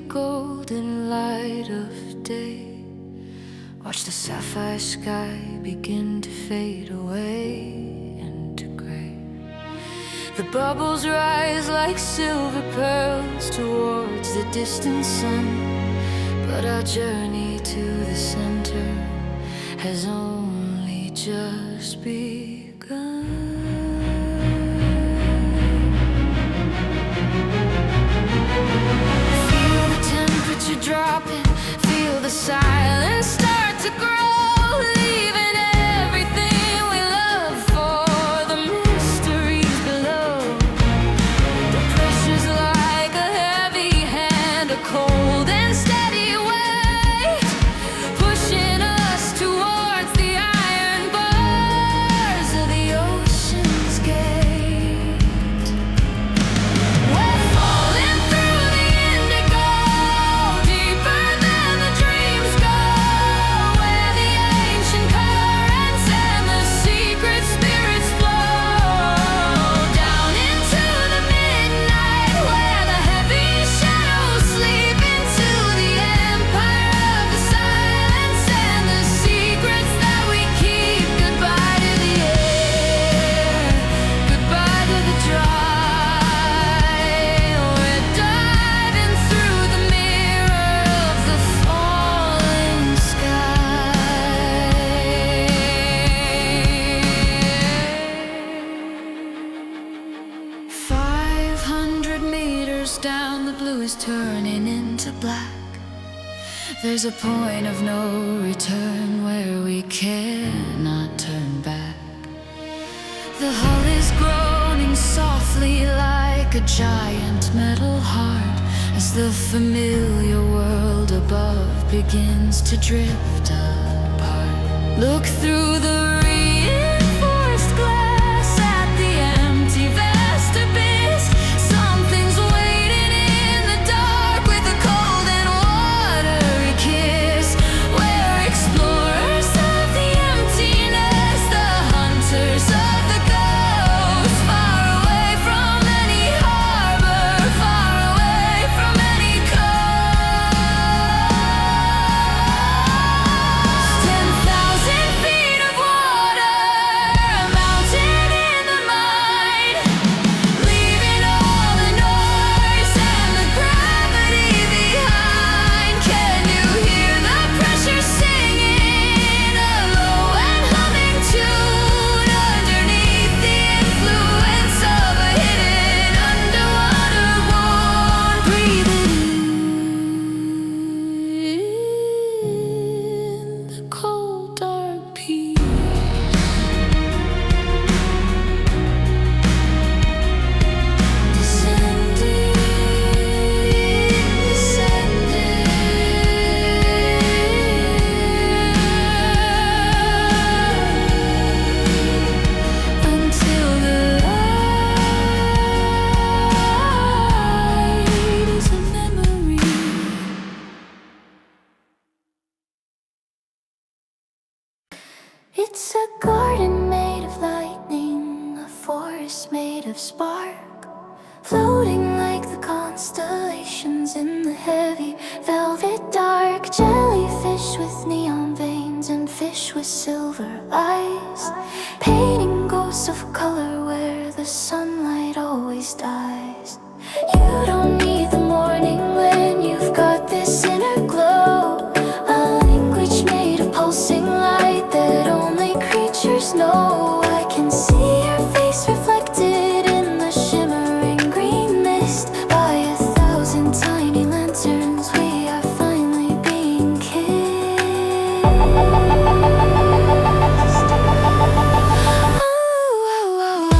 golden light of day. Watch the sapphire sky begin to fade away into gray. The bubbles rise like silver pearls towards the distant sun, but our journey to the center has only just begun. Feel the temperature dropping, feel the silence start to grow, leaving everything we love for the mysteries below. The pressure's like a heavy hand, a cold and steady weight, pushing us towards the iron bars of the ocean's gate. We're falling through the indigo, deeper than the dreams go, where the ancient currents and the secret spirits flow down into the midnight, where the heavy shadows sleep, into the empire of the silence and the secrets that we keep. Goodbye to the air, goodbye to the dry. We're diving through the mirror of the falling sky. 500 meters down, the blue is turning into black. There's a point of no return where we cannot turn back. The hull is groaning softly like a giant metal heart as the familiar world above begins to drift apart. Look through the reinforced glass at the empty vast abyss. Something's waiting in the dark with a cold and watery kiss. We're explorers of the emptiness, the hunters of the ghost, far away from any harbor, far away from any coast. 10,000 feet of water, a mountain in the mind, leaving all the noise and the gravity behind. Can you hear the pressure singing a low and humming tune underneath the influence of a hidden underwater wound? Breathe in the cold dark peace. Descending, until the light is a memory. It's a garden made of lightning, a forest made of spark, floating like the constellations in the heavy velvet dark. Jellyfish with neon veins and fish with silver eyes, painting ghosts of color where the sunlight always dies. You don't need the morning when you've got this inner glow, a language made of pulsing light that only creatures know. I can see your face reflected in the shimmering green mist. By 1,000 tiny lanterns, we are finally being kissed. Ooh, ooh, ooh, ooh.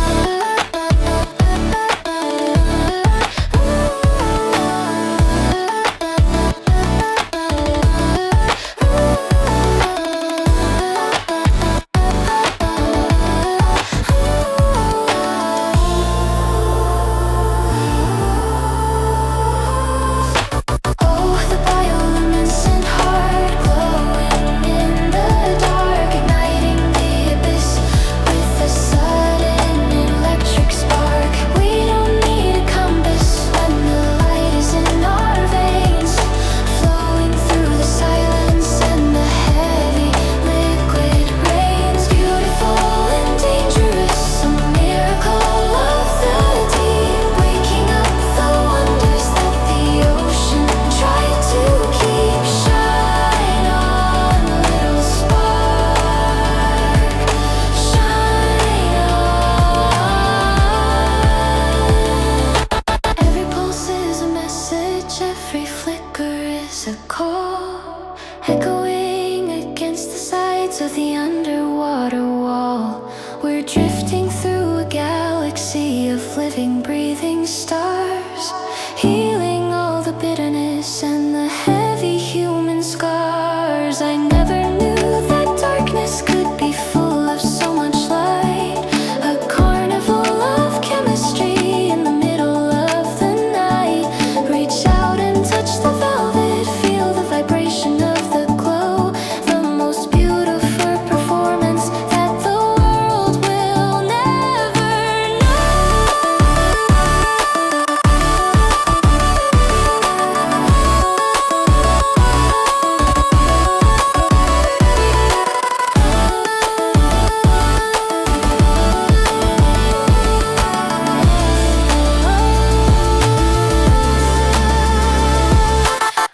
is a call, echoing against the sides of the underwater wall. We're drifting through a galaxy of living, breathing stars, healing all the bitterness and the heavy human scars. I never knew that darkness could be full of so much light, a carnival of chemistry in the middle of the night. Reach out and touch the velvet, feel the vibration of the glow, the most beautiful performance that the world will never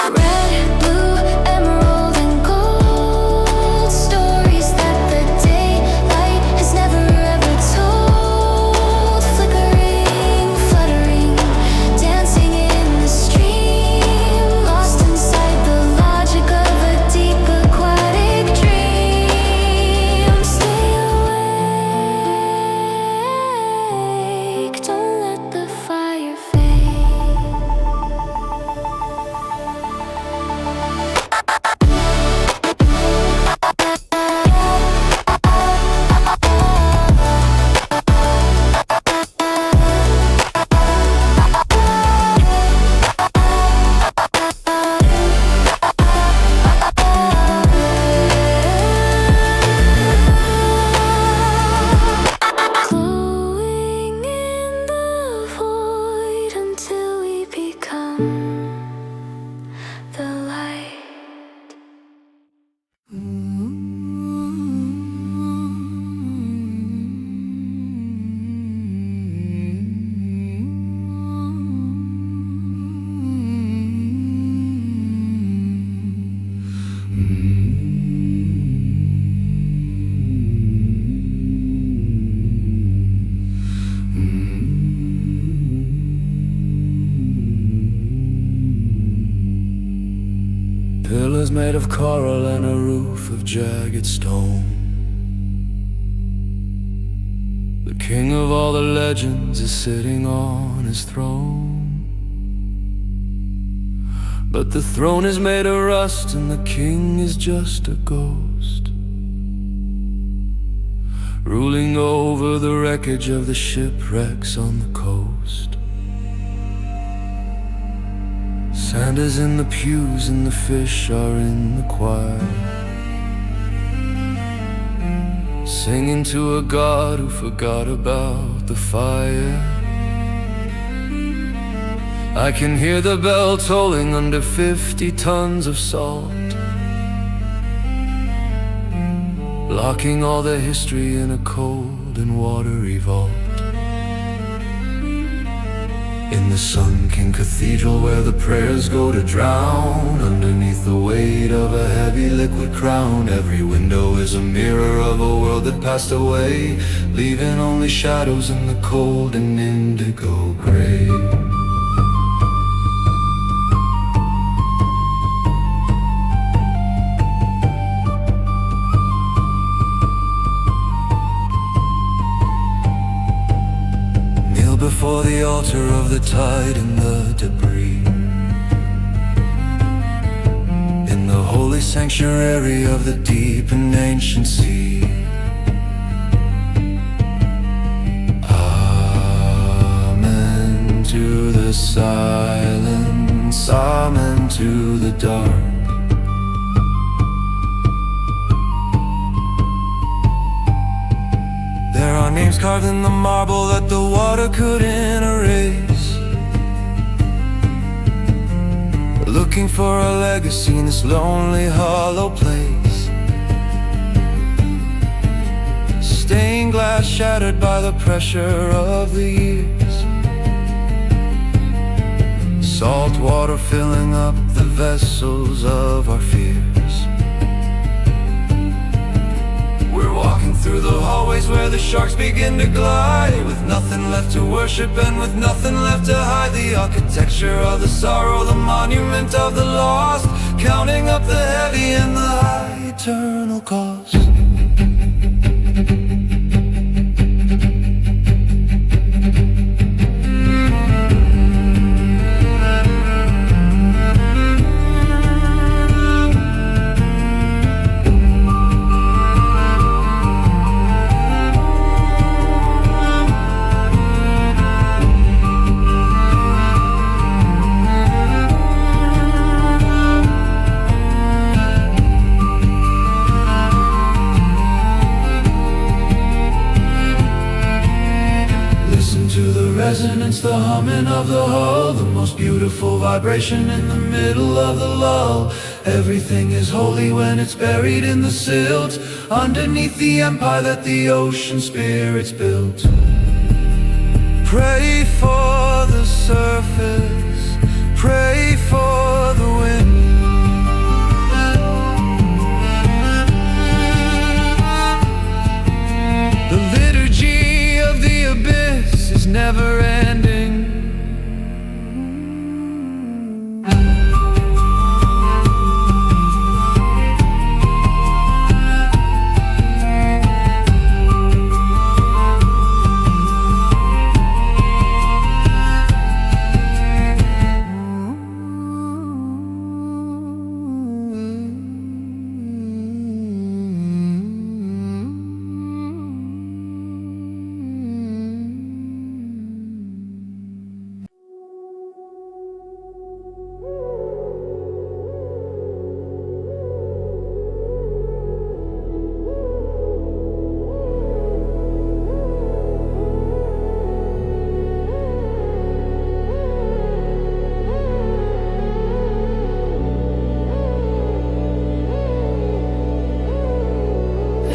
Red, blue, emerald, and gold, stories that the daylight has never ever told. Flickering, fluttering, dancing in the stream, lost inside the logic of a deep aquatic dream. Stay awake, don't let the fire fade. Glowing in the void until we become the light. Pillars made of coral and a roof of jagged stone. The king of all the legends is sitting on his throne. But the throne is made of rust and the king is just a ghost, ruling over the wreckage of the shipwrecks on the coast. Sand is in the pews and the fish are in the choir, singing to a god who forgot about the fire. I can hear the bell tolling under 50 tons of salt, locking all the history in a cold and watery vault. In the sunken cathedral where the prayers go to drown, underneath the weight of a heavy liquid crown, every window is a mirror of a world that passed away, leaving only shadows in the cold and indigo gray. Before the altar of the tide and the debris, in the holy sanctuary of the deep and ancient sea. Amen to the silence, amen to the dark. There are names carved in the marble that the water couldn't erase, looking for a legacy in this lonely, hollow place. Stained glass shattered by the pressure of the years, salt water filling up the vessels of our fears. We're walking through the hallways where the sharks begin to glide, with nothing left to worship and with nothing left to hide. The architecture of the sorrow, the monument of the lost, counting up the heavy and the high eternal cost. Resonance, the humming of the hull, the most beautiful vibration in the middle of the lull. Everything is holy when it's buried in the silt, underneath the empire that the ocean spirits built. Pray for the surface, pray for the wind. The liturgy of the abyss is never ending.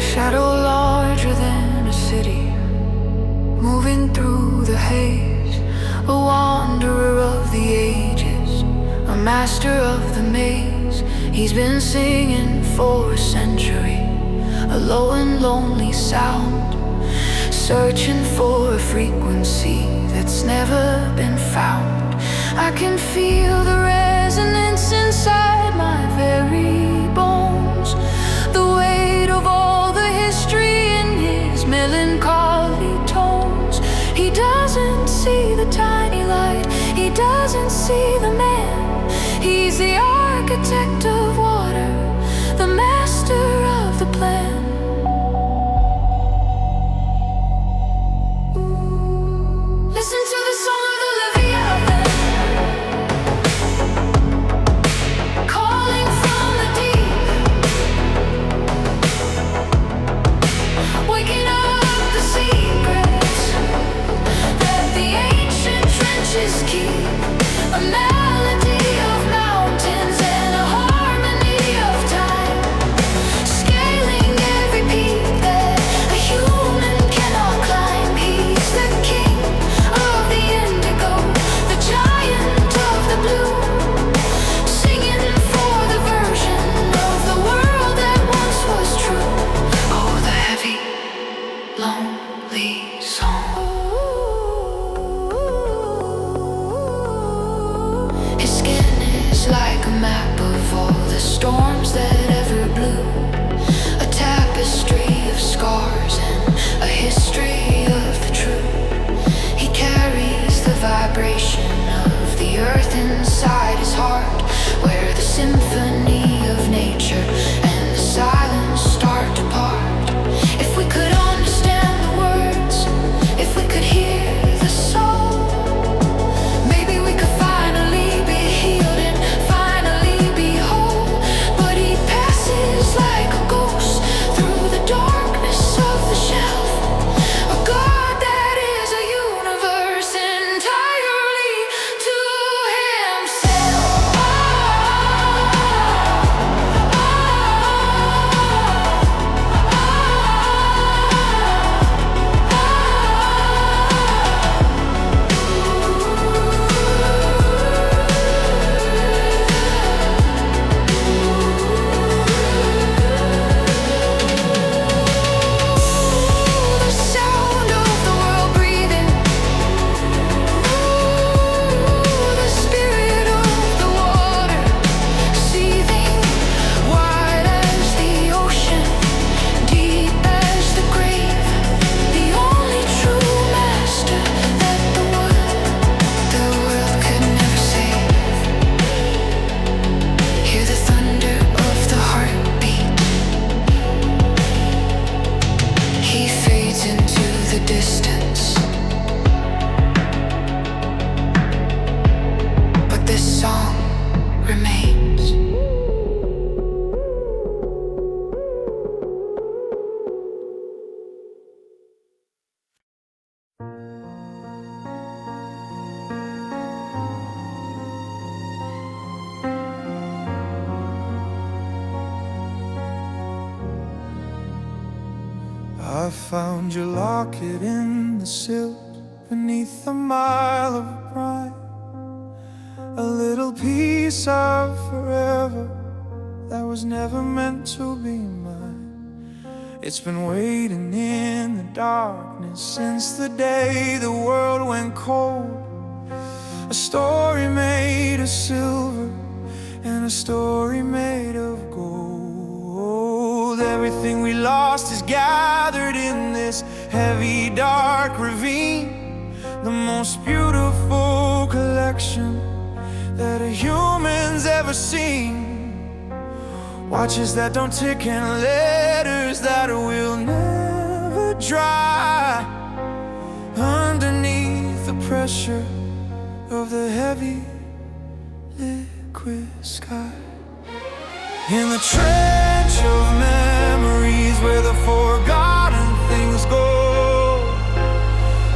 Shadow larger than a city, moving through the haze, a wanderer of the ages, a master of the maze. He's been singing for a century, a low and lonely sound, searching for a frequency that's never been found. I can feel the resonance inside my very bones, the weight of all the history in his melancholy tones. He doesn't see the tiny light, he doesn't see the man. He's the architect of water, the master of the plan. Listen to the song of the Leviathan, calling from the deep, waking up the secrets that the ancient trenches keep. A melody of mountains and a harmony of time, scaling every peak that a human cannot climb. He's the king of the indigo, the giant of the blue, singing for the version of the world that once was true. Oh, the heavy, lonely song. His skin is like a map of all the storms that ever blew, a tapestry of scars and a history of the true. He carries the vibration of the earth inside his heart, where the symphony of nature and the silence start to part. If we could understand the words, if we could hear the soul, maybe we could finally be healed and finally be whole. But I found your locket in the silt beneath a mile of pride, a little piece of forever that was never meant to be mine. It's been waiting in the darkness since the day the world went cold. A story made of silver and a story made of gold. Everything we lost is gathered in this heavy, dark ravine, the most beautiful collection that a human's ever seen. Watches that don't tick and letters that will never dry underneath the pressure of the heavy liquid sky. In the trench of memories where the forgotten things go,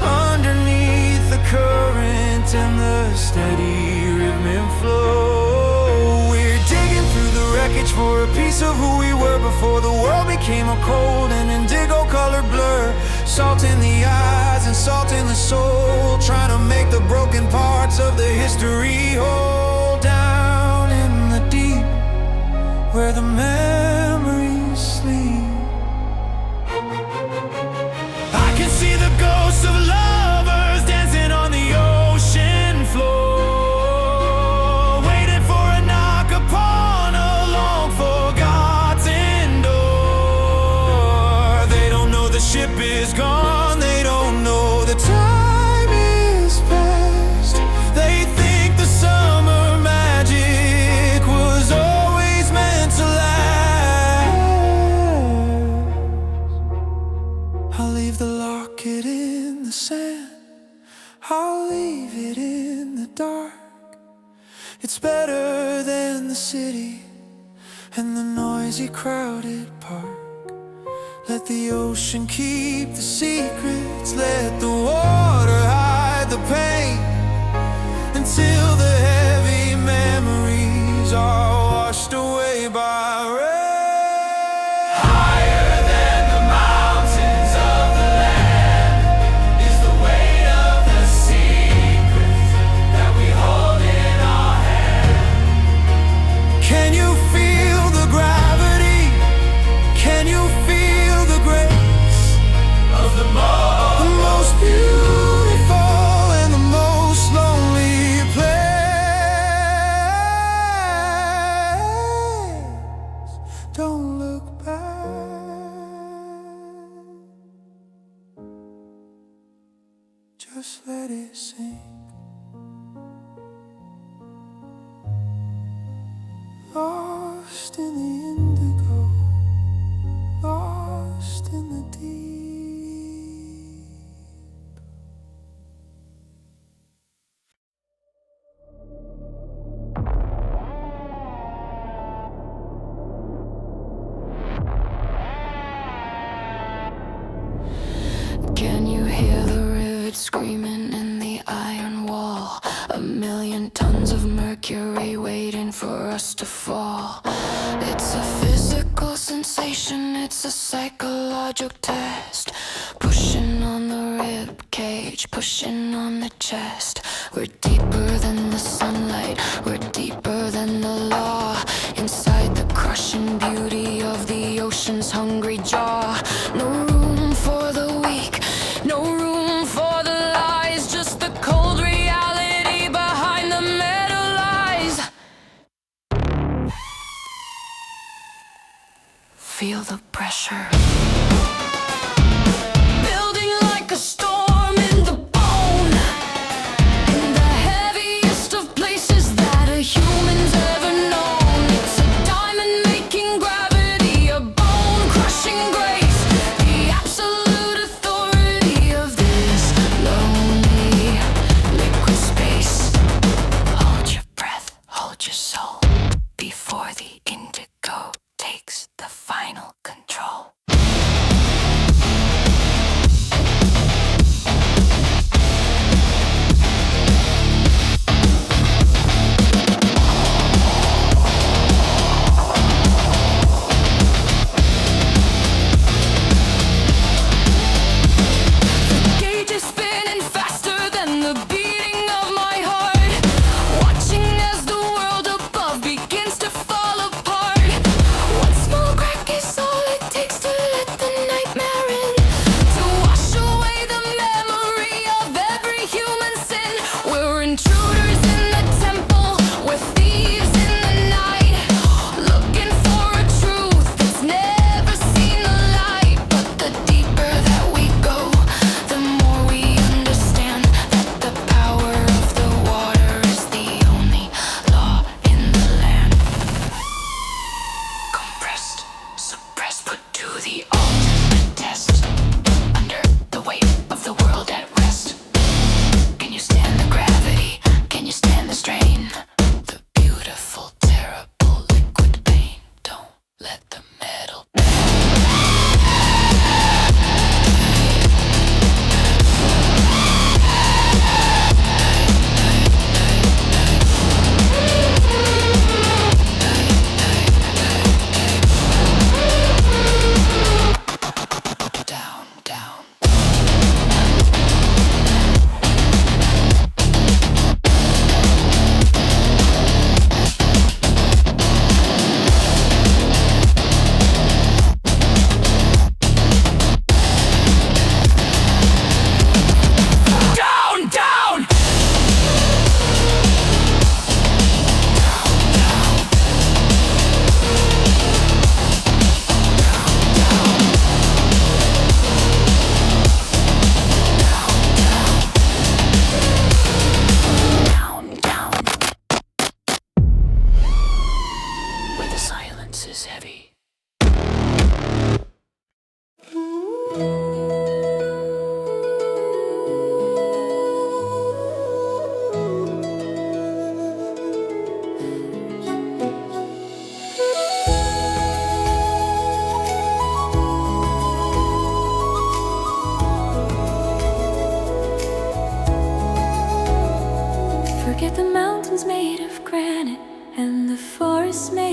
underneath the current and the steady rhythmic flow, we're digging through the wreckage for a piece of who we were before the world became a cold and indigo colored blur. Salt in the eyes and salt in the soul, trying to make the broken parts of the history whole. Down in the deep where the memories sleep, I can see the ghosts of lovers dancing on the ocean floor, waiting for a knock upon a long forgotten door. They don't know the ship is gone, they don't know the time is past. They think the summer magic was always meant to last. I'll leave the locket in the sand, I'll leave it in the dark. It's better than the city and the noisy crowded park. Let the ocean keep the secrets, let the water hide the pain, until the heavy memories are washed away by rain. Higher than the mountains of the land is the weight of the secrets that we hold in our hand. Can you feel the gravity? Can you feel the grace of the most beautiful and the most lonely place? Don't look back, just let it sink. Lost in the indigo, lost in the deep. Can you hear the rivets screaming in the iron wall? A million tons of mercury waiting for us to fall. It's a physical sensation, it's a psychological test. Pushing on the rib cage, pushing on the chest. We're deeper than the sunlight, we're deeper than the law. Inside the crushing beauty of the ocean's hungry jaw. No room for the weak, no room for the lies, just the cold reality behind the metal lies. Feel the pressure building like a storm in the bone, in the heaviest of places that a human's ever known. It's a diamond making gravity, a bone crushing grace, the absolute authority of this lonely liquid space. Hold your breath, hold your soul, before the indigo takes the final control.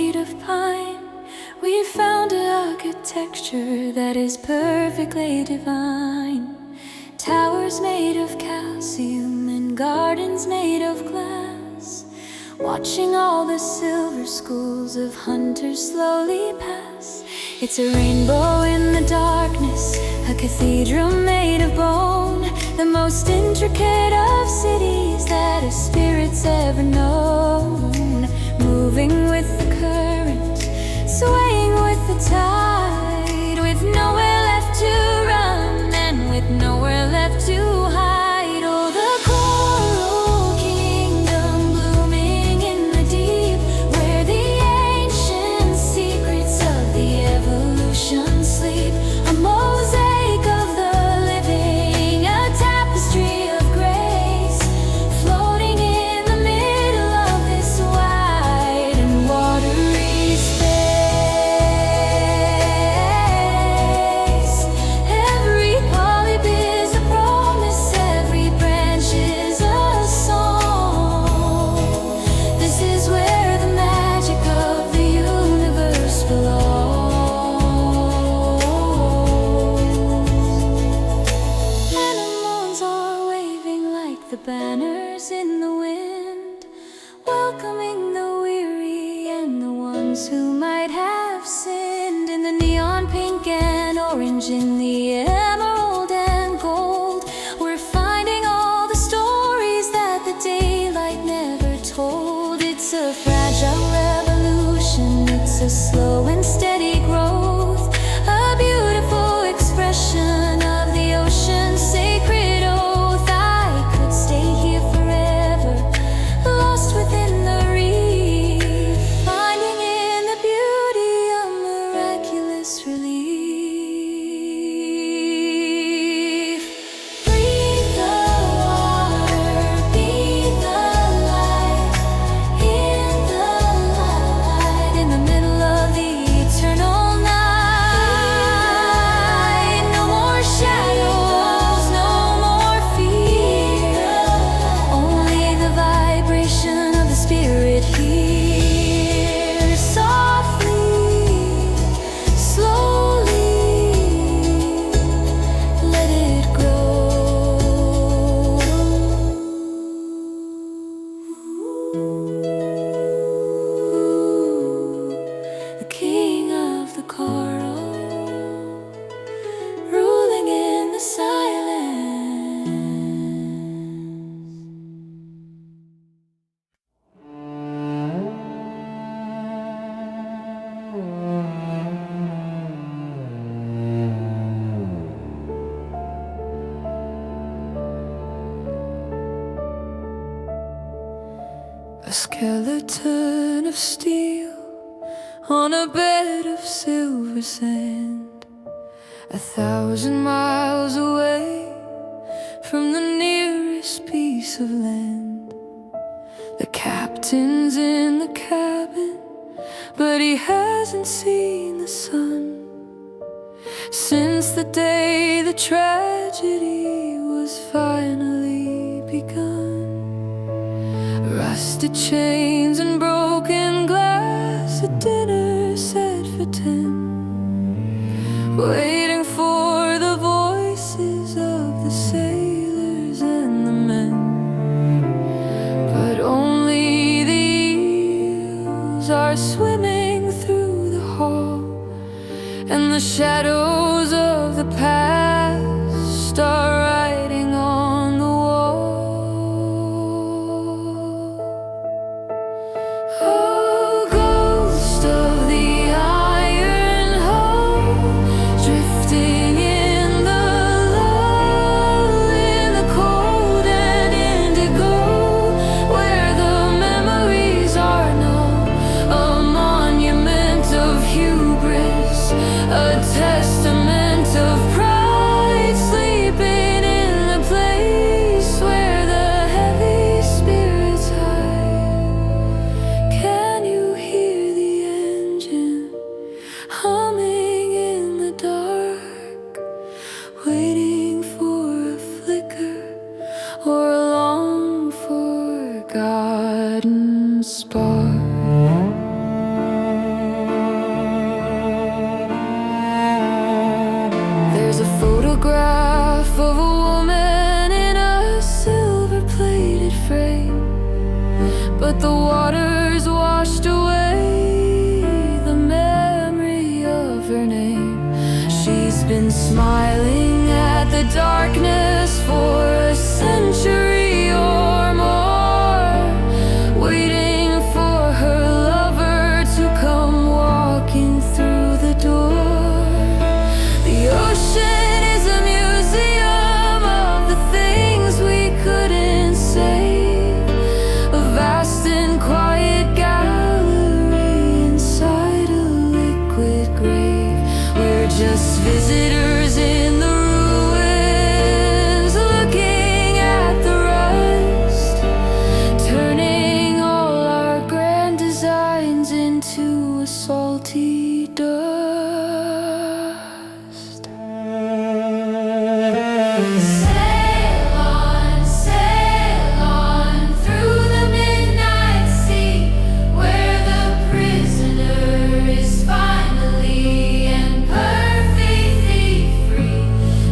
made of pine. We found an architecture that is perfectly divine. Towers made of calcium and gardens made of glass. Watching all the silver schools of hunters slowly pass. It's a rainbow in the darkness, a cathedral made of bone. The most intricate of cities that a spirit's ever known. Moving with the current, swaying with the tide, with nowhere left to run and with nowhere left to hide. Oh, the coral kingdom blooming in the deep, where the ancient secrets of the evolution sleep. A mosaic of the living, a tapestry of grace, floating in the middle of this wide and watery space. Every polyp is a promise, every branch is a song. This is where the magic of the universe belongs. Animals are waving like the banners in the wind, welcoming the weary and the ones who might have sinned. In the neon pink and orange, in the emerald and gold, we're finding all the stories that the daylight never told. It's a fragile revolution, it's a slow and steady growth, a beautiful expression of the ocean's sacred oath. I could stay here forever, lost within the reef, finding in the beauty a miraculous relief. Breathe the water, be the light, in the middle of the eternal night. No more shadows, no more fear, only the vibration of the spirit here. Softly, slowly, let it grow. The king of the coral, ruling in the silence. A skeleton of steel on a bed of silver sand, 1,000 miles away from the nearest piece of land. The captain's in the cabin, but he hasn't seen the sun since the day the tragedy was finally begun. Rusted chains and broken glass, a dinner set for 10, waiting for the voices of the sailors and the men. But only the eels are swimming through the hall, and the shadows of the past are writing on the wall. Oh, ghost of the iron hull, drifting in the lull, in the cold and indigo, where the memories are null. A monument of hubris, a testament of pride. like the waters washed away the memory of her name. She's been smiling at the darkness for a century or more, waiting for her lover to come walking through the door. The ocean is a museum of the things we couldn't save, a vast and quiet gallery inside a liquid grave. We're just visitors in the ruins, looking at the rust, turning all our grand designs into a salty dust. Sail on through the midnight sea, where the prisoner is finally and perfectly free.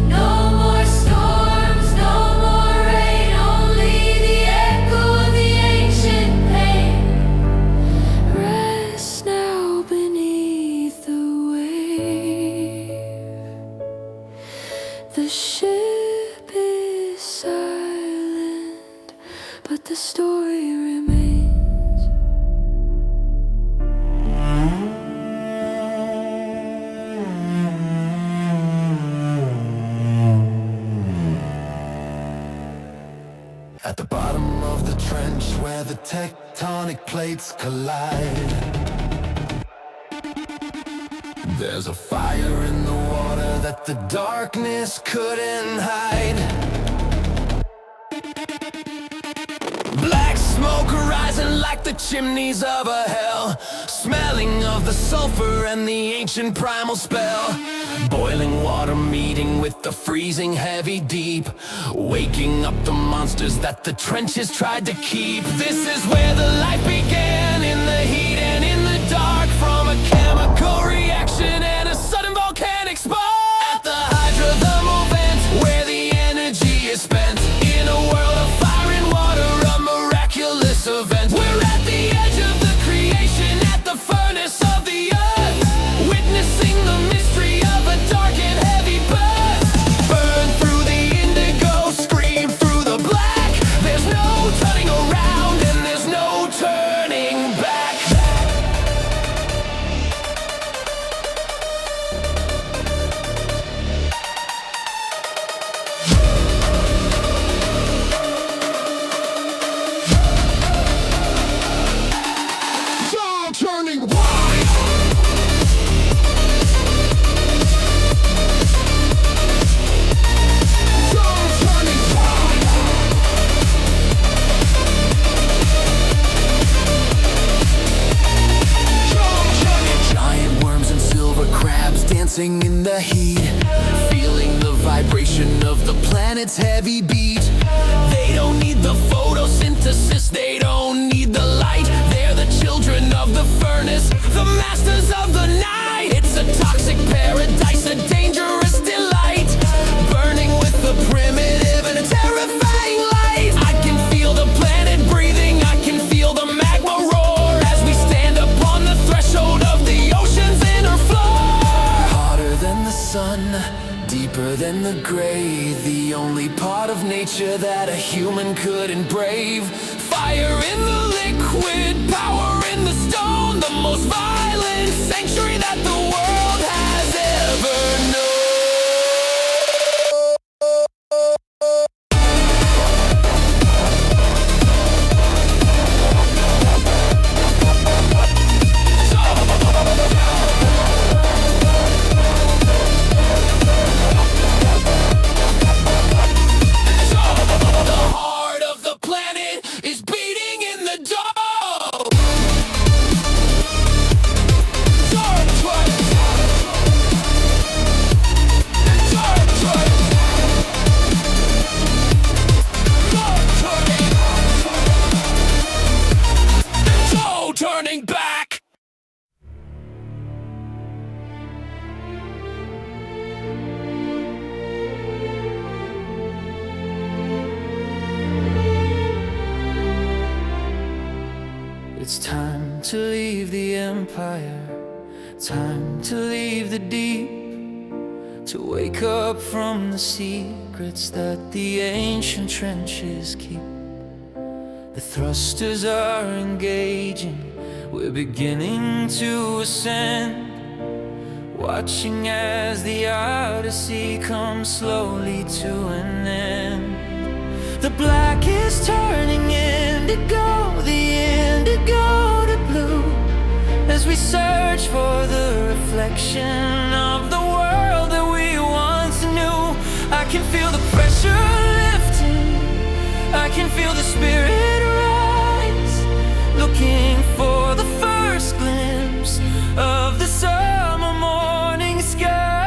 No more storms, no more rain, only the echo of the ancient pain. Rest now beneath the wave. The ship is silent, but the story remains. At the bottom of the trench where the tectonic plates collide, there's a fire in the water that the darkness couldn't hide. Black smoke rising like the chimneys of a hell, smelling of the sulfur and the ancient primal spell. Boiling water meeting with the freezing heavy deep, waking up the monsters that the trenches tried to keep. This is where the life began, in the heat and in the dark, from a chemical reaction and a sudden volcanic spark. At the hydrothermal vent, where the energy is spent, in a world of fire and water, a miraculous event. We're at the edge of the creation, at the furnace of the earth, witnessing the mystery of a dark and heavy birth. Burn through the indigo, scream through the black. There's no turning around and there's no turning back. Dawn turning white. Dawn turning white. Dawn turning. Giant worms and silver crabs dancing in the heat, feeling the vibration of the planet's heavy beat. They don't need the photosynthesis, they don't need the light. They're the children of the furnace, the masters of the night. It's a toxic paradise, a dangerous delight, burning with a primitive and a terrifying light. I can feel the planet breathing, I can feel the magma roar, as we stand upon the threshold of the ocean's inner floor. Hotter than the sun, deeper than the grave, the only part of nature that a human couldn't brave. Fire in the liquid, power in the stone, the most violent sanctuary that the world has ever known. The heart of the planet is beating in the dark. Dark twice. It's time to leave the empire, time to leave the deep, to wake up from the secrets that the ancient trenches keep. The thrusters are engaging, we're beginning to ascend, watching as the Odyssey comes slowly to an end. The black is turning indigo, the indigo to blue, as we search for the reflection of the world that we once knew. I can feel the pressure lifting, I can feel the spirit rise, looking for the first glimpse of the summer morning sky.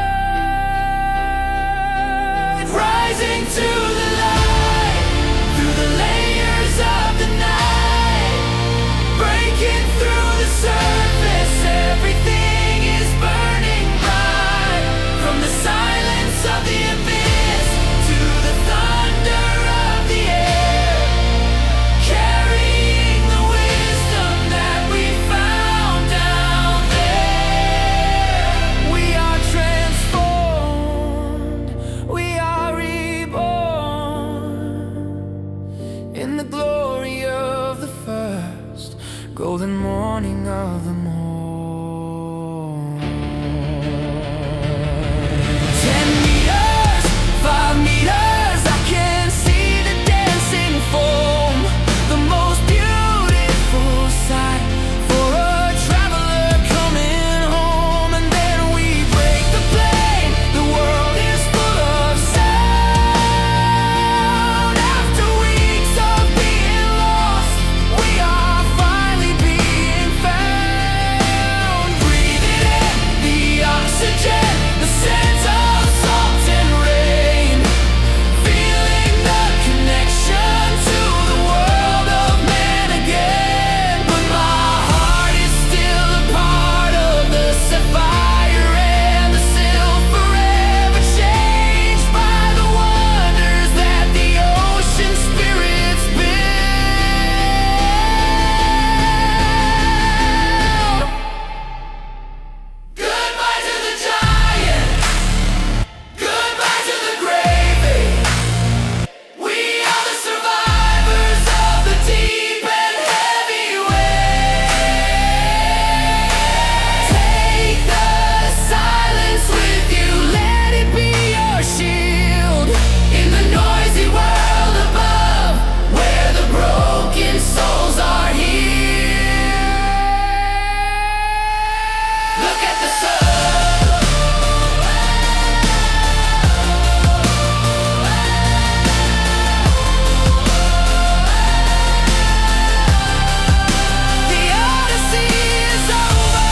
Rising to the light, through the layers of the night, breaking through the surface, everything is burning bright. From the silence of the abyss to the thunder of the air, carrying the wisdom that we found down there. We are transformed, we are reborn in the glory of the first golden morning of the morn. 10 meters, 5 meters, I can see the dancing foam, the most beautiful sight for a traveler coming home. And then we break the plane, the world is full of sound. After weeks of being lost, we are finally being found. Breathing in the oxygen, the scent of salt and rain, feeling the connection to the world of man again. But my heart is still a part of the sapphire and the silver, forever changed by the wonders that the ocean spirits build. Goodbye to the giant, goodbye to the gravy. We are the survivors of the deep and heavy waves. Take the silence with you, let it be your shield. In the noisy world above, where the broken souls are here. Look at the sun. The Odyssey is over,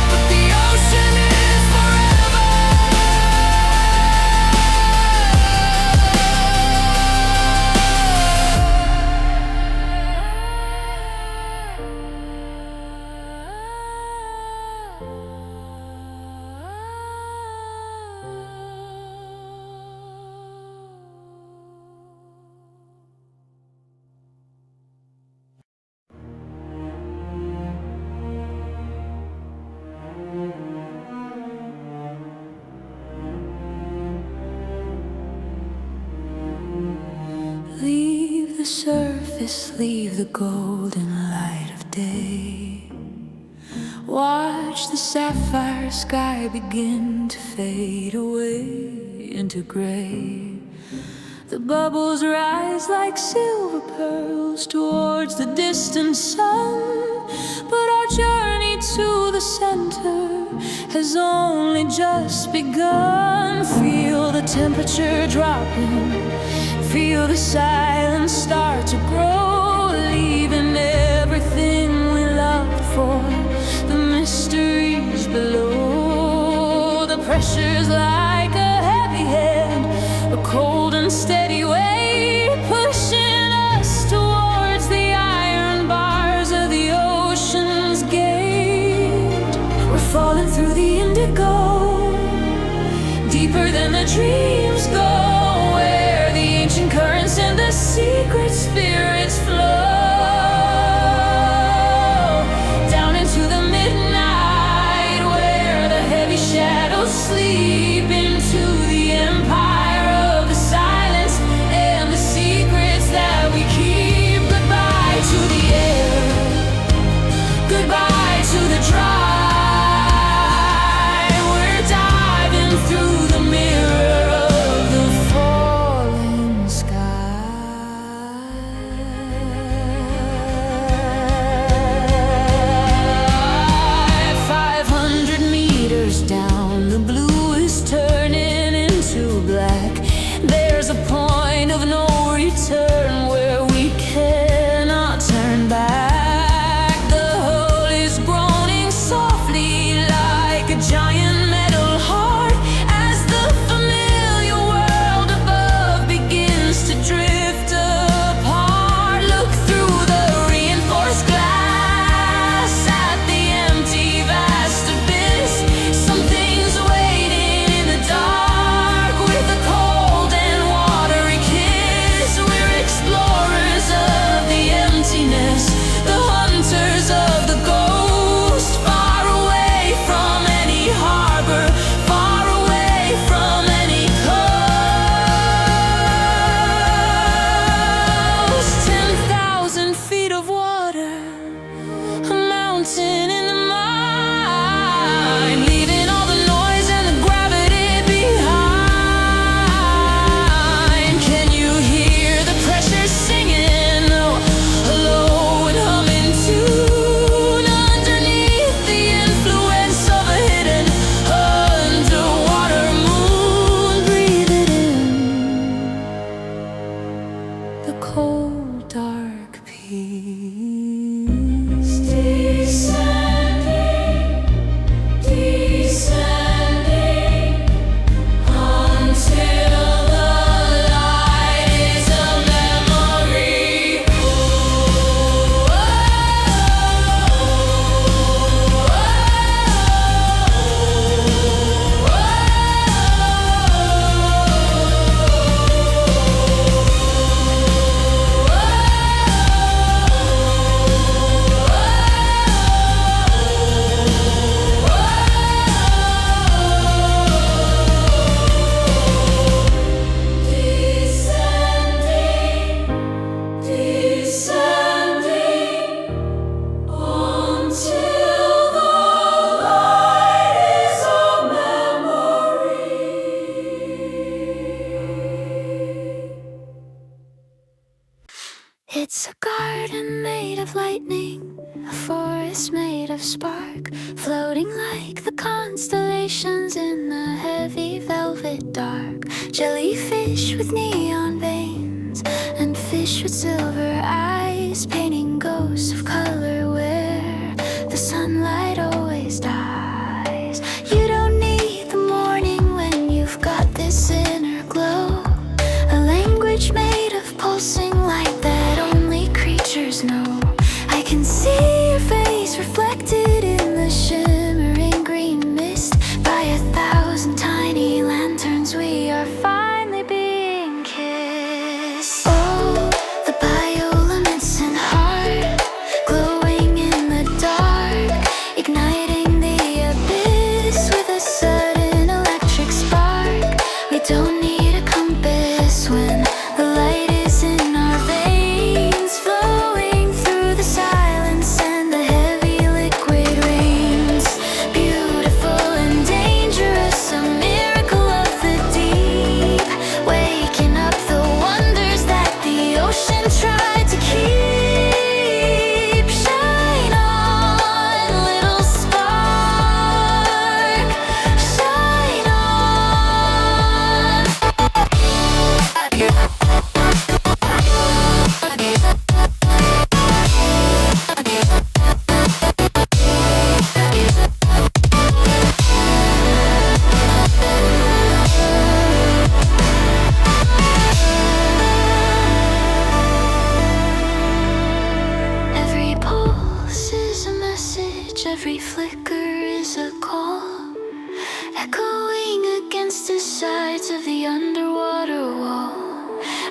but the ocean is forever. Leave the surface, leave the golden light of day. Watch the sapphire sky begin to fade away into gray. The bubbles rise like silver pearls towards the distant sun, but our journey to the center has only just begun. Feel the temperature dropping, feel the silence start to grow, leaving everything we loved for the mysteries below. The pressure's like a heavy hand, a cold and steady weight, pushing us towards the iron bars of the ocean's gate. We're falling through the indigo, deeper dreams go, where the ancient currents and the secret spirit lightning, a forest made of spark, floating like the constellations in the heavy velvet dark. Jellyfish with neon veins and fish with silver eyes, painting ghosts of color where the sunlight always dies. You don't need the morning when you've got this inner glow, a language made of pulsing light that only creatures know. I can see your face reflected in the shimmering green mist. By 1,000 tiny lanterns we are finally being kissed. Oh, the bioluminescent heart, glowing in the dark, igniting the abyss with a sudden electric spark. We don't need a compass when the light is in our veins, flowing through the silence and the heavy liquid rains. Beautiful and dangerous, a miracle of the deep, waking up the wonders that the ocean tried to keep. Shine on, little spark, shine on. Every pulse is a message, every flicker is a call, echoing against the sides of the underwater wall.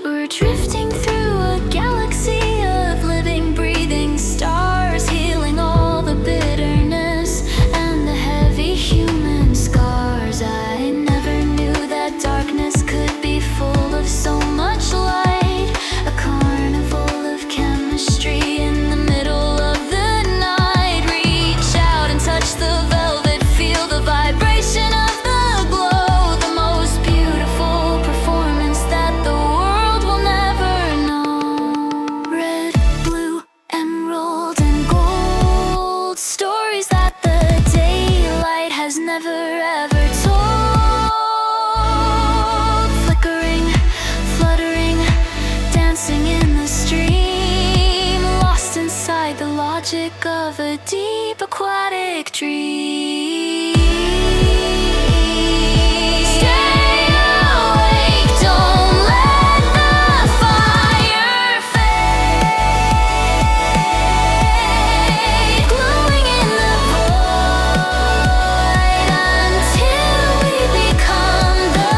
We're drifting through a galaxy of living, breathing stars, healing all the bitterness and the heavy human scars. I never knew that darkness could be full of so much light, a carnival of chemistry in the middle of the night. Reach out and touch the velvet, feel the vibration of the glow, the most beautiful performance that the world will never know. Red, blue, emerald, and gold, stories that the daylight has never ever told. Flickering, fluttering, dancing in the stream, lost inside the logic of a deep aquatic dream. Stay awake, don't let the fire fade, glowing in the void until we become the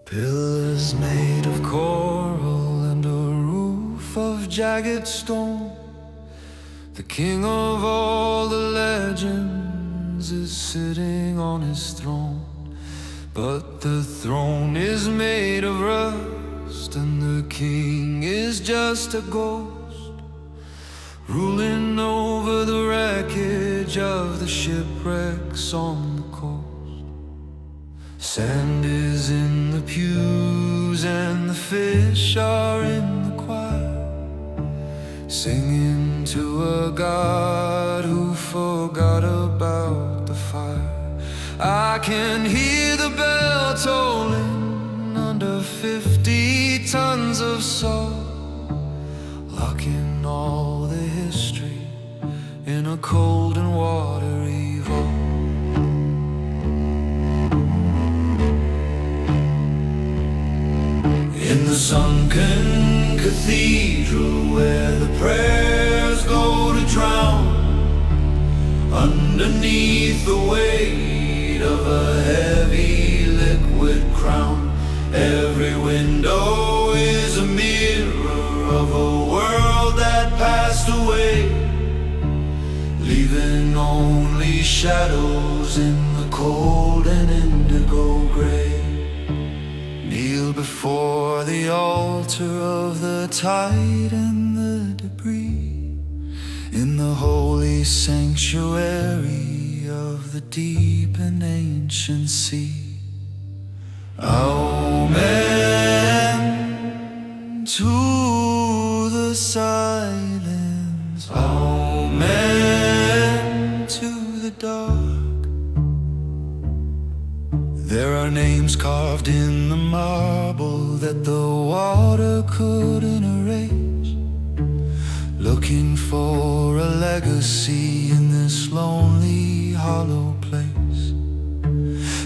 Pillars made of coral and a roof of jagged stone. The king of all the legends is sitting on his throne. But the throne is made of rust and the king is just a ghost, ruling over the wreckage of the shipwrecks on the coast. Sand is in the pews and the fish are in the choir, singing to a God who forgot about the fire. I can hear the bell tolling under 50 tons of salt, locking all the history in a cold and watery vault. In the sunken cathedral where the prayers go to drown Underneath the weight of a heavy liquid crown, every window is a mirror of a world that passed away, leaving only shadows in the cold and indigo gray. Kneel before the altar of the tide and the debris, in the holy sanctuary of the deep and ancient sea. Amen to the silence, amen to the dark. There are names carved in the marble that the water couldn't erase, looking for a legacy in this lonely, hollow place.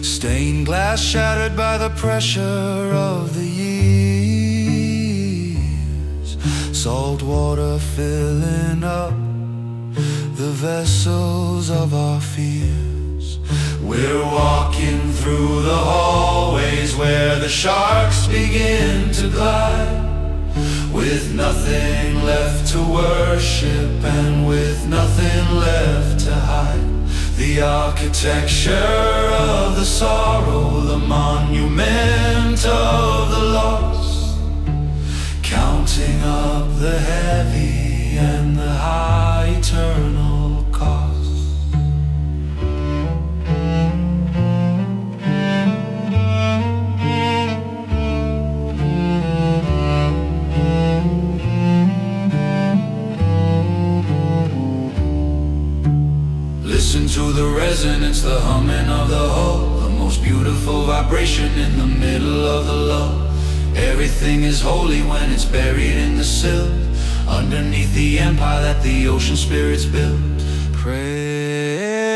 Stained glass shattered by the pressure of the years, salt water filling up the vessels of our fears. We're walking through the hallways where the sharks begin to glide, with nothing left to worship and with nothing left to hide. The architecture of the sorrow, the monument of the lost, counting up the heavy and the high eternal cost. Listen to the resonance, the humming of the hull, the most beautiful vibration in the middle of the lull. Everything is holy when it's buried in the silt, underneath the empire that the ocean spirits built. Pray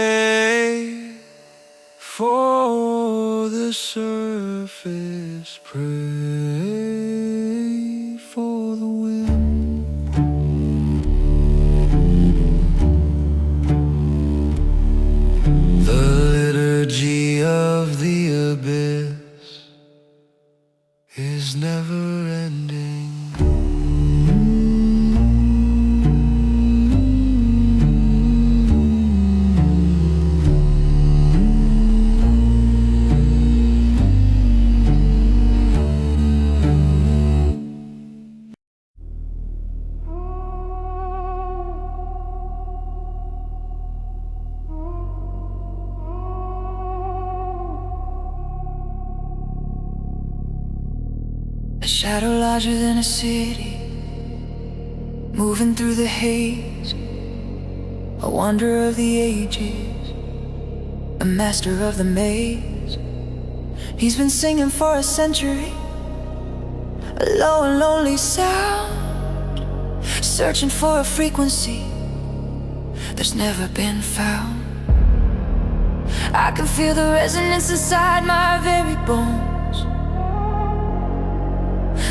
for the surface, pray for the wind. Of the abyss is never ending. Shadow larger than a city, moving through the haze, a wonder of the ages, a master of the maze. He's been singing for a century, a low and lonely sound, searching for a frequency that's never been found. I can feel the resonance inside my very bones,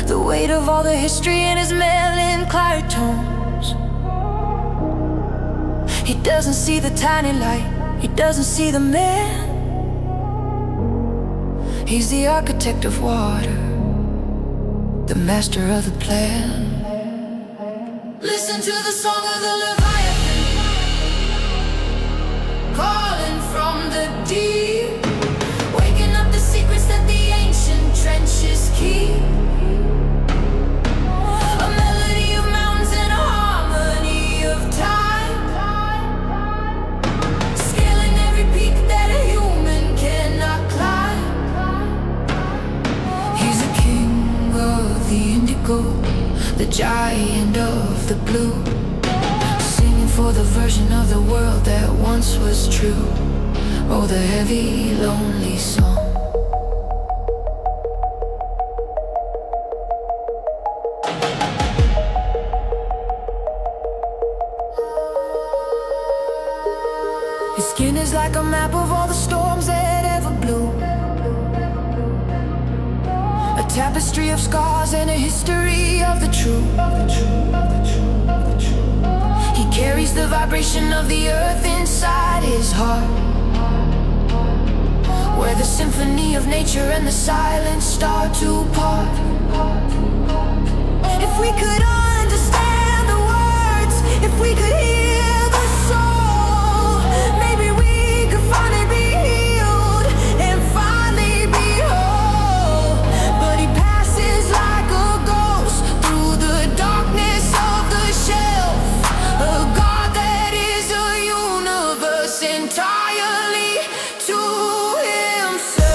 the weight of all the history in his melancholy tones. He doesn't see the tiny light, he doesn't see the man. He's the architect of water, the master of the plan. Listen to the song of the Leviathan, calling from the deep, waking up the secrets that the ancient trenches keep. The giant of the blue, singing for the version of the world that once was true. Oh, the heavy, lonely song. His skin is like a map of all the storms that ever blew, a tapestry of scars and a history of the true. He carries the vibration of the earth inside his heart, where the symphony of nature and the silence start to part. If we could understand the words, if we could hear the soul, maybe we could finally be healed and finally be whole. But he passes like a ghost through the darkness of the shelf, a God that is a universe entirely to himself.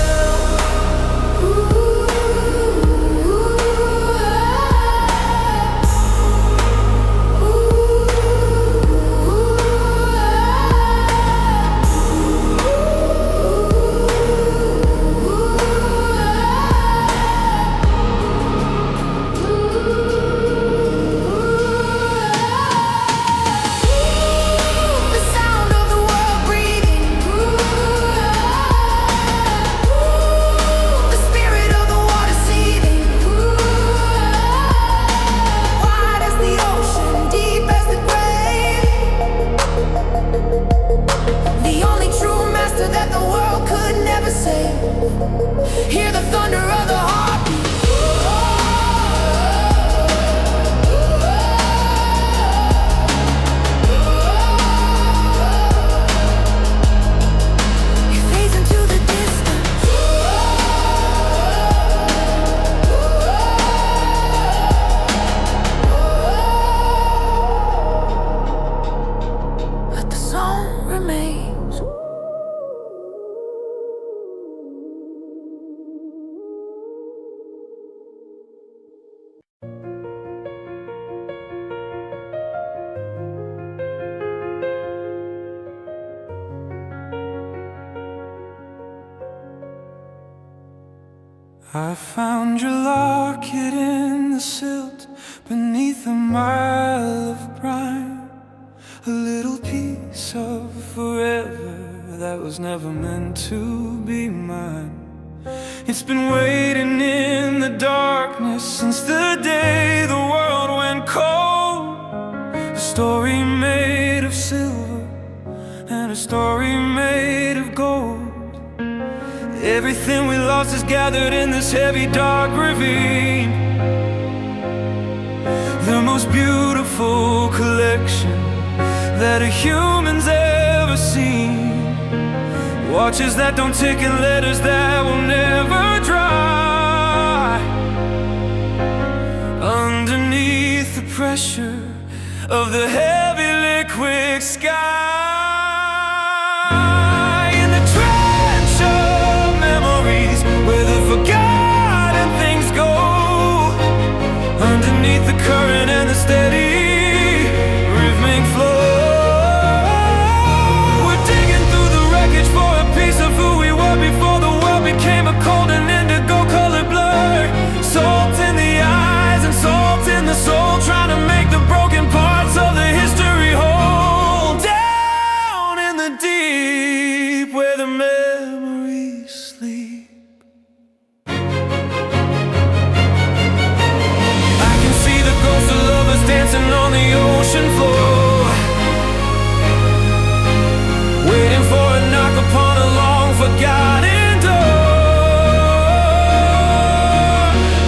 The sound of the world breathing, the spirit of the water seething, wide as the ocean, deep as the grave, the only true master that the world could never save. Hear the thunder of the heartbeat. It fades into the distance. But the song remains. I found your locket in the silt beneath a mile of brine, a little piece of forever that was never meant to be mine. It's been waiting in the darkness since the day the world went cold. A story made of silver and a story made of gold. Everything we lost is gathered in this heavy, dark ravine. The most beautiful collection that a human's ever seen. Watches that don't tick and letters that will never dry. Underneath the pressure of the heavy liquid sky. In the trench of memories where the forgotten things go. Underneath the current and the steady rhythmic flow. We're digging through the wreckage for a piece of who we were before the world became a cold and indigo colored blur. Salt in the eyes and salt in the soul, trying to make the broken parts of the history whole. Down in the deep where the memories sleep. I can see the ghosts of lovers dancing on the ocean floor, waiting for a knock upon a long forgotten door.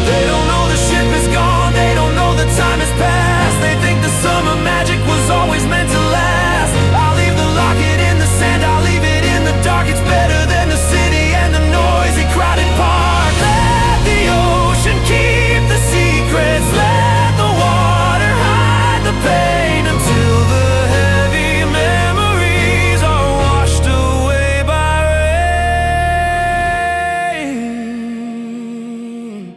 They don't know the ship is gone, they don't know the time has passed. They think the summer magic was always meant to last. I'll leave the locket in the sand, I'll leave it in the dark. It's better than the city and the noisy crowded park. Let the ocean keep the secrets, let the water hide the pain, until the heavy memories are washed away by rain.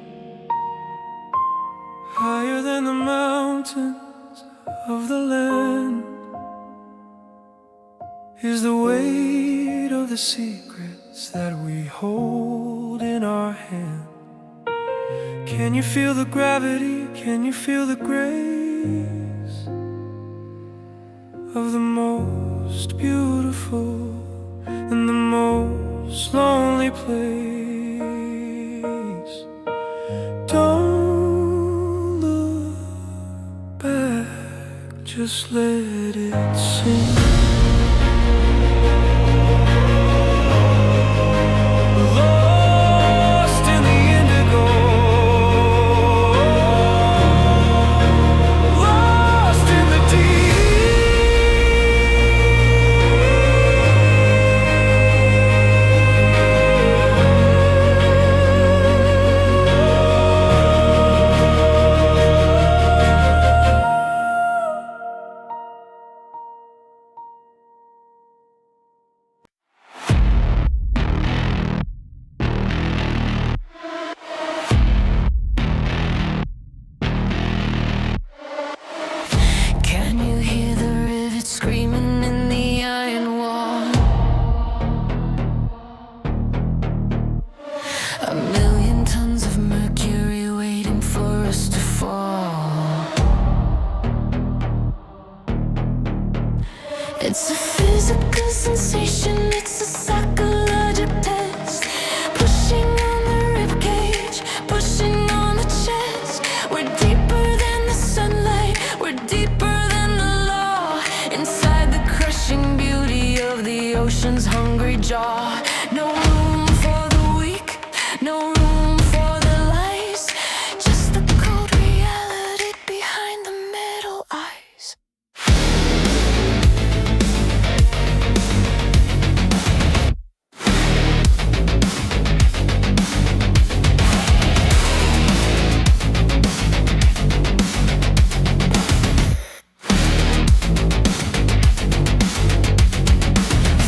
Higher than the mountains of the land is the weight of the secrets that we hold in our hand. Can you feel the gravity? Can you feel the grace of the most beautiful in the most lonely place? Don't look back, just let it sing. Lost in the indigo, lost in the deep. Can you hear the rivets screaming in the iron wall? A million tons of mercury waiting for us to fall. It's a physical sensation, it's a psychological test. Pushing on the ribcage, pushing on the chest. We're deeper than the sunlight, we're deeper than the law. Inside the crushing beauty of the ocean's hungry jaw. No room for the weak, no room for the lies. Just the cold reality behind the middle eyes.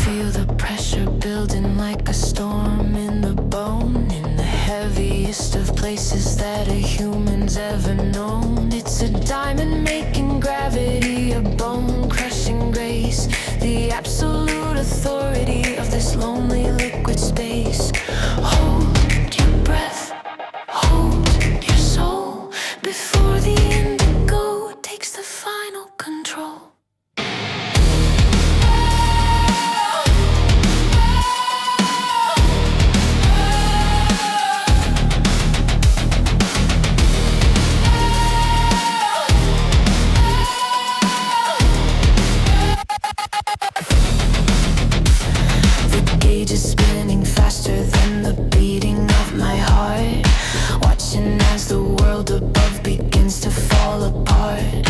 Feel the pressure building like a storm in the bone. In the heaviest of places that a human's ever known. It's a diamond making gravity, a bone crushing grace. The absolute authority of this lonely liquid space. Hold your breath, hold your soul, before the indigo takes the final control. The gauge is spinning faster than the beating of my heart. Watching as the world above begins to fall apart.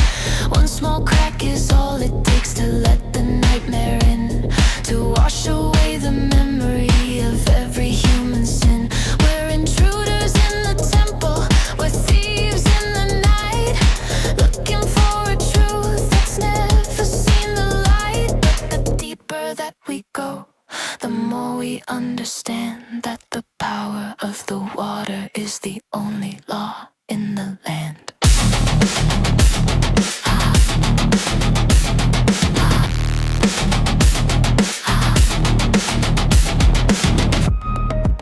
One small crack is all it takes to let the nightmare in, to wash away the memory of every human sin. We're intruders in the temple, we're thieves in the night, looking for a truth that's never seen the light. But the deeper that we go, the more we understand that the power of the water is the only law in the land.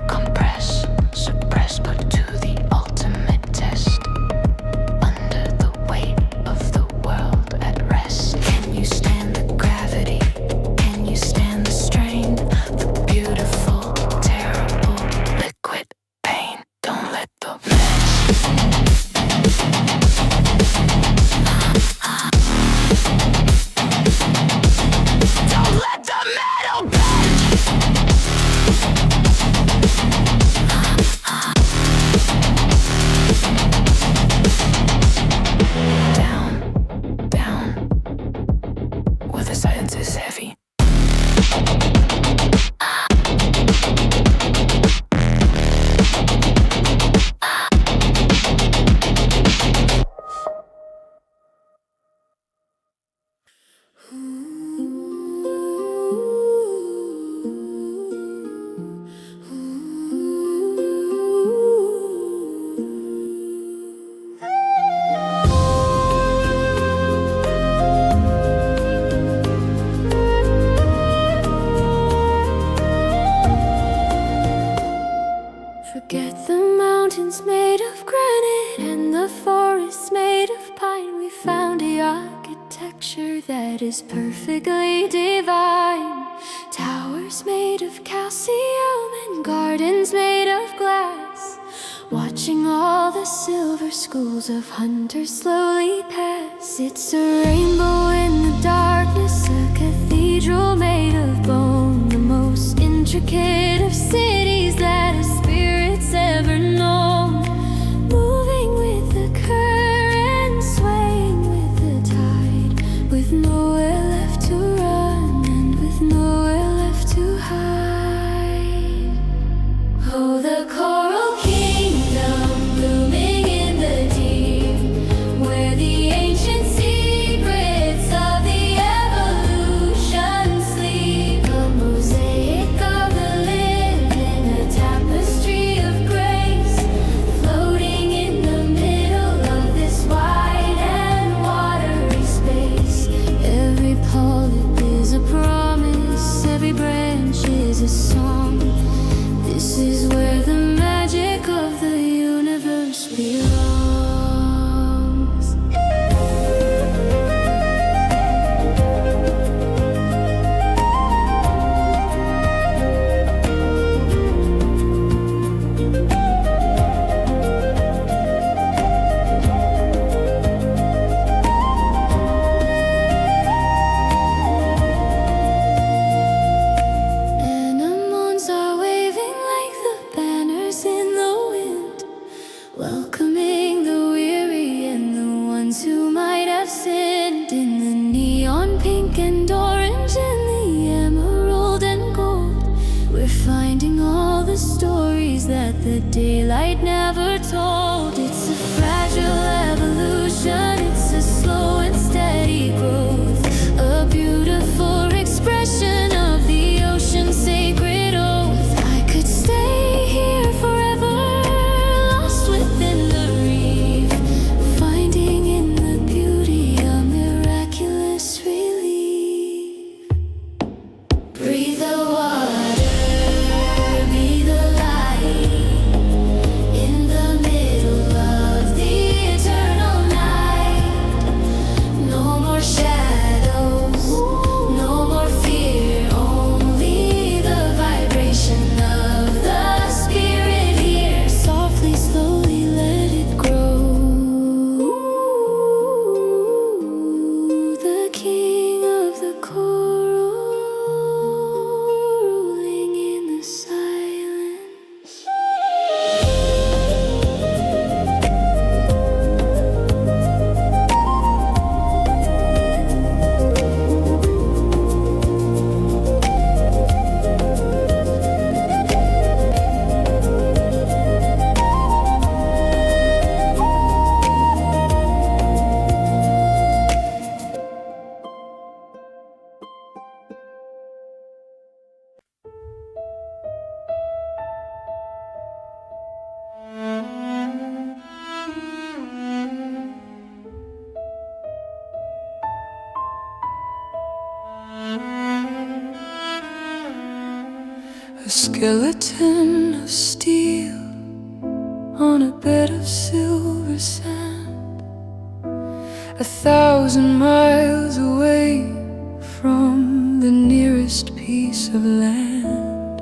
Compress, suppress, put to the ultimate test. Under the weight of the world at rest. Can you stand the gravity? Can you stand the strain? The beautiful, terrible, liquid pain. Don't let the don't let the metal bend. Down, down, where the silence is heavy. Forget the mountains made of granite and the forests made of pine. We found a architecture that is perfectly divine. Towers made of calcium and gardens made of glass. Watching all the silver schools of hunters slowly pass. It's a rainbow in the darkness intricate of cities that a spirit's ever known, moving with the current, swaying with the tide, with nowhere left to run and with nowhere left to hide. Oh, the coral kingdom blooming in the deep, where the ancient secrets of the evolution sleep. A mosaic of the living, a tapestry of grace, floating in the middle of this wide and watery space. Every polyp is a promise, every branch is a song. This is where the magic of the universe belongs. Anemones are waving like the banners in the wind, welcoming the weary and the ones who might have sinned. In the neon pink and orange and the emerald and gold, we're finding all the stories that the daylight never told. It's a fragile evolution, it's a slow and steady growth, a beautiful expression of the ocean's sacred oath. I could stay here forever, lost within the reef, finding in the beauty a miraculous relief. Breathe the water, be the light, in the middle of the eternal night. No more shadows, no more fear, only the vibration of the spirit here. Softly, slowly let it grow. The king of the coral, ruling in the silence. A skeleton of steel on a bed of silver sand, 1,000 miles away from the nearest piece of land.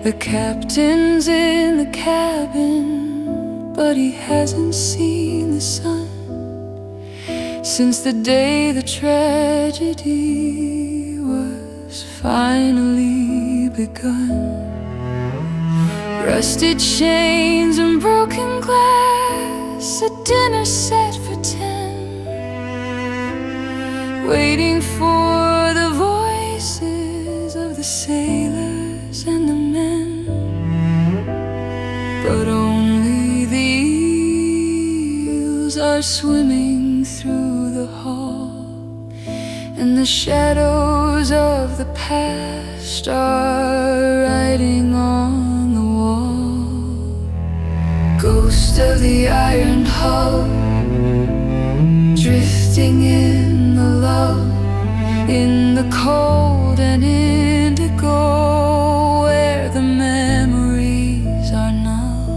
The captain's in the cabin, but he hasn't seen the sun since the day the tragedy was finally begun. Rusted chains and broken glass, a dinner set for 10, waiting for the voices of the sailors and the men. But only the eels are swimming through the hall, and the shadows of the past are writing on the wall. Ghost of the iron hull, drifting in the lull, in the cold and indigo, where the memories are null.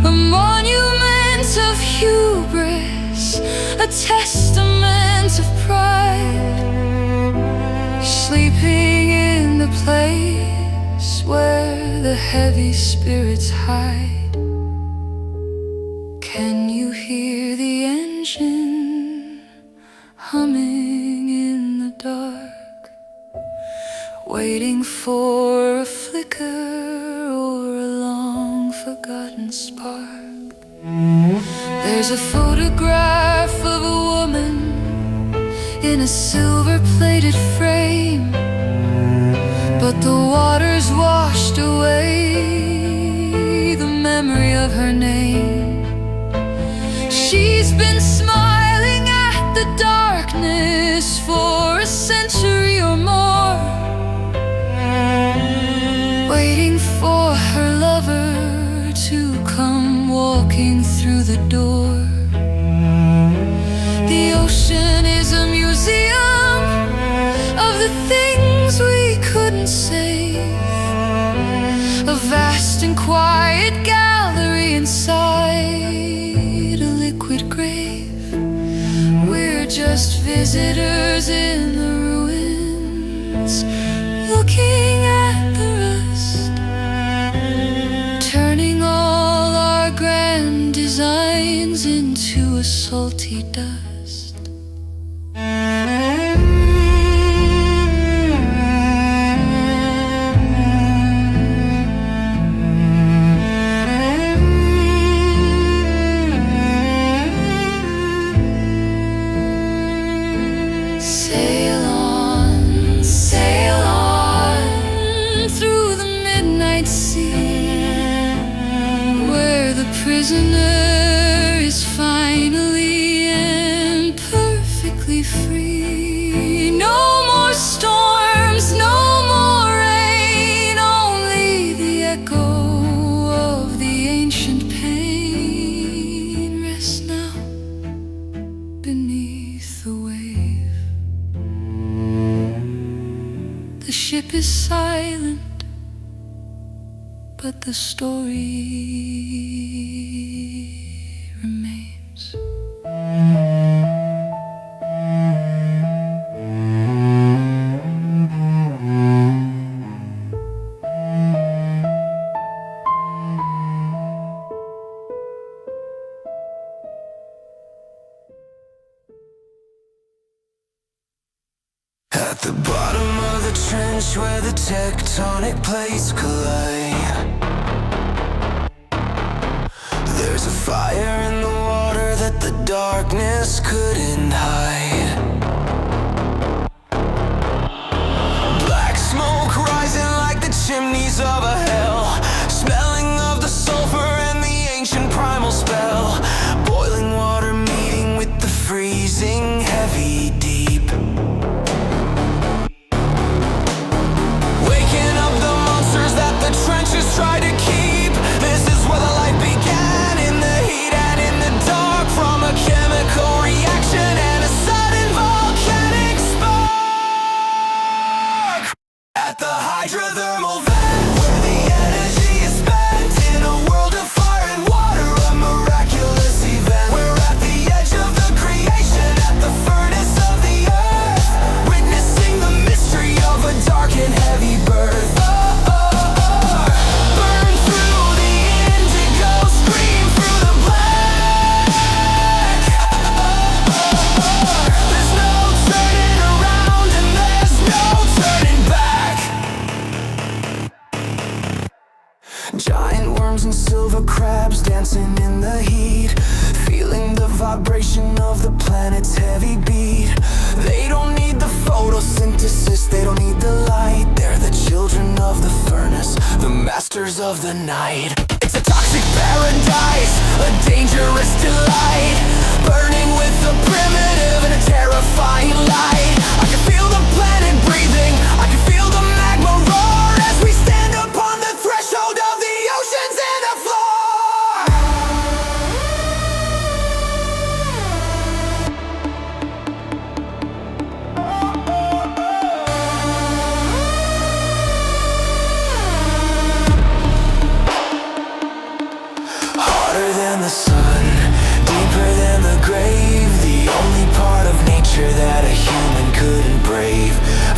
A monument of hubris, a testament of pride, sleeping in the place where the heavy spirits hide. Can you hear the engine humming in the dark? waiting for a flicker or a long forgotten spark. There's a photograph of a woman in a silver-plated frame, but the water's washed away the memory of her name. She's been smiling at the darkness for a century or more, waiting for her lover to come walking through the door. The ocean is a museum of the things we couldn't save, a vast and quiet gallery inside a liquid grave. We're just visitors in the ruins, looking at the rust, turning all our grand designs into a salty dust. Sail on through the midnight sea, where the prisoner is finally and perfectly free. No more storms, no more rain, only the echo of the ancient pain rests now beneath the wave. The ship is silent, but the story remains. At the bottom of the trench where the tectonic plates collide, there's a fire in the water that the darkness couldn't hide. Black smoke rising like the chimneys of a hell, smelling of the sulfur and the ancient primal spell. Boiling water meeting with the freezing heavy deep. Trenches try to keep. This is where the life began, in the heat and in the dark, from a chemical reaction and a sudden volcanic spark. At the hydrothermal vent, where the energy is spent, in a world of fire and water, a miraculous event. We're at the edge of the creation, at the furnace of the earth, witnessing the mystery of a dark and heavy birth. Giant worms and silver crabs dancing in the heat, feeling the vibration of the planet's heavy beat. They don't need the photosynthesis, they don't need the light. They're the children of the furnace, the masters of the night. It's a toxic paradise, a dangerous delight, burning with a primitive and a terrifying light. I can feel the planet breathing, I can feel the magma roar, as we stand upon the threshold of the oceans and the floor. Harder than the sun, deeper than the grave, the only part of nature that a human couldn't brave.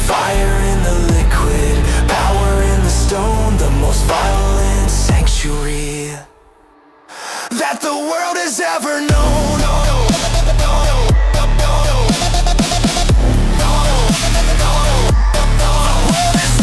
Fire in the liquid, power in the stone, the most violent sanctuary that the world has ever known. The world has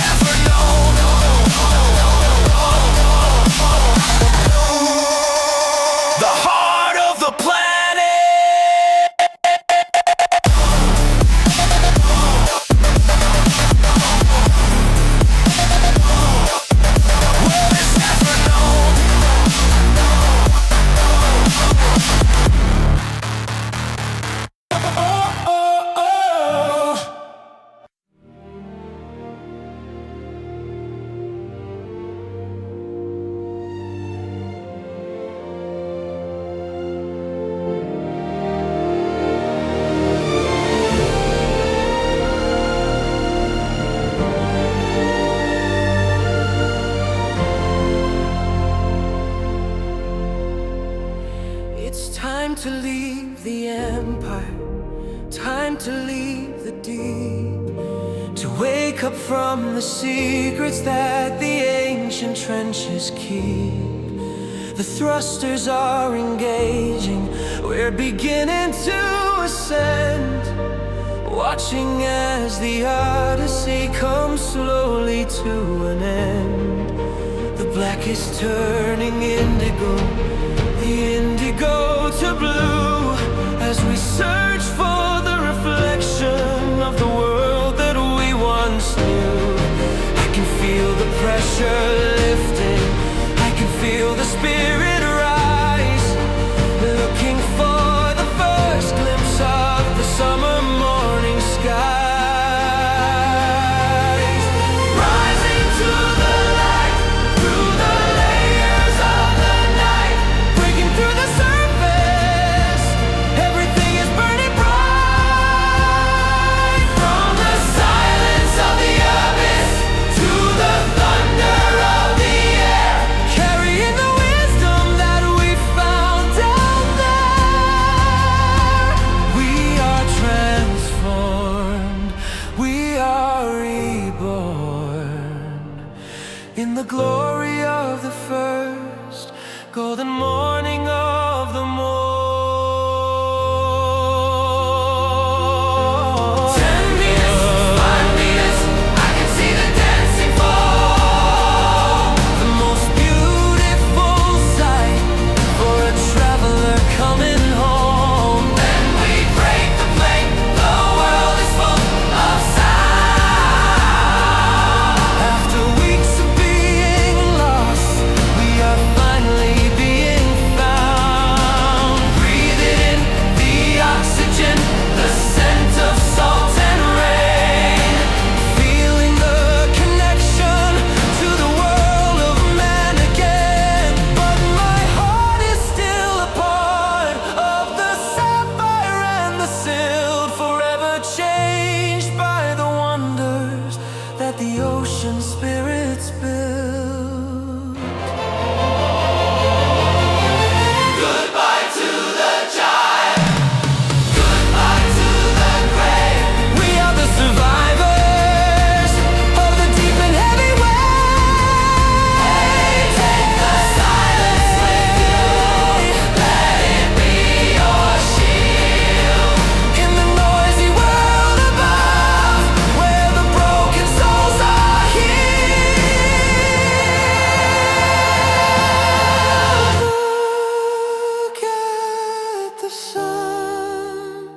to wake up from the secrets that the ancient trenches keep. The thrusters are engaging, we're beginning to ascend, watching as the Odyssey comes slowly to an end. The black is turning indigo, the indigo to blue, as we search for the reflection of the world that we once knew. I can feel the pressure lifting, I can feel the spirit rise, looking for the first glimpse of the summer morning skies. Rising to the light, through the layers of the night, breaking through the surface, everything is burning bright. From the silence of the abyss to the thunder of the air, carrying the wisdom that we found down there. We are transformed, we are reborn in the glory of the first golden morning of the morn. 10 meters, 5 meters, I can see the dancing fall. The most beautiful sight for a traveler coming home. Then we break the plate, the world is full of sound. After weeks of being lost, we are finally being found. Breathe it in, the oxygen, the scent of salt and rain. Feeling the connection to the world of man again. But my heart is still a part of the sapphire and the silt, forever changed by the wonders that the ocean spirits build. Goodbye to the giant, goodbye to the grave. We are the survivors of the deep and heavy wave. Take the silence with you, let it be your shield. In the noisy world above, where the broken souls are healed. Look at the sun.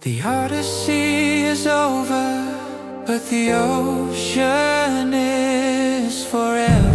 The Odyssey is over, but the ocean is forever.